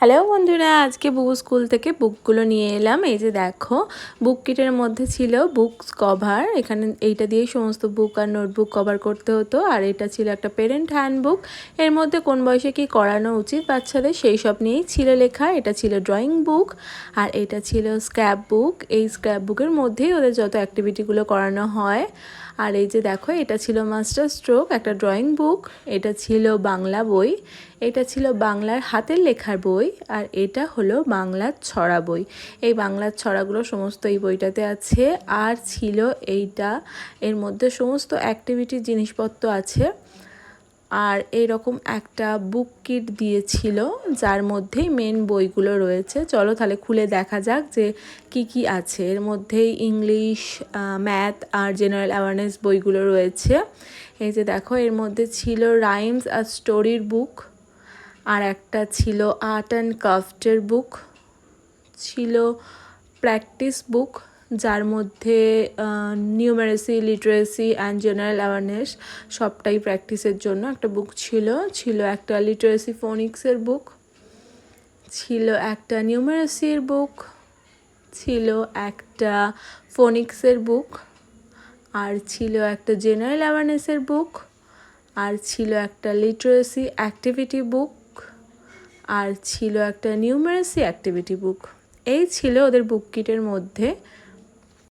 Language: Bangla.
হ্যালো বন্ধুরা, আজকে বুবু স্কুল থেকে বুকগুলো নিয়ে এলাম। এই যে দেখো, বুক কিটের মধ্যে ছিল বুকস কভার। এখানে এইটা দিয়েই সমস্ত বুক আর নোটবুক কভার করতে হতো। আর এটা ছিল একটা পেরেন্ট হ্যান্ডবুক। এর মধ্যে কোন বয়সে কি করানো উচিত বাচ্চাদের সেই সব নিয়েই ছিল লেখা। এটা ছিল ড্রয়িং বুক আর এটা ছিল স্ক্র্যাপ বুক। এই স্ক্র্যাপ বুকের মধ্যেই ওদের যত অ্যাক্টিভিটিগুলো করানো হয়। আর এই যে দেখো, এটা ছিল মাস্টার স্ট্রোক, একটা ড্রয়িং বুক। এটা ছিল বাংলা বই, এটা ছিল বাংলার হাতের লেখার বই, আর এটা হলো বাংলার ছড়া বই। এই বাংলার ছড়াগুলো সমস্ত এই বইটাতে আছে। আর ছিল এইটা, এর মধ্যে সমস্ত অ্যাক্টিভিটির জিনিসপত্র আছে। আর এরকম একটা বুক কিট দিয়েছিল যার মধ্যেই মেন বইগুলো রয়েছে। চলো তাহলে খুলে দেখা যাক যে কি কি আছে। এর মধ্যেই ইংলিশ, ম্যাথ আর জেনারেল অ্যাওয়ারনেস বইগুলো রয়েছে। এই যে দেখো, এর মধ্যে ছিল রাইমস আর স্টোরির বুক, আর একটা ছিল আর্ট অ্যান্ড ক্রাফটের বুক, ছিল প্র্যাকটিস বুক যার মধ্যে numeracy, literacy and general awareness সবটাই প্র্যাকটিসের জন্য একটা বুক ছিল। ছিল একটা লিটারেসি ফোনিক্সের বুক, ছিল একটা নিউমারেসির বুক, ছিল একটা ফোনিক্সের বুক, আর ছিল একটা জেনারেল অ্যাওয়ারনেসের বুক, আর ছিল একটা লিটারেসি অ্যাক্টিভিটি বুক, আর ছিল একটা নিউমারেসি অ্যাক্টিভিটি বুক। এই ছিল ওদের বুক কিটের মধ্যে।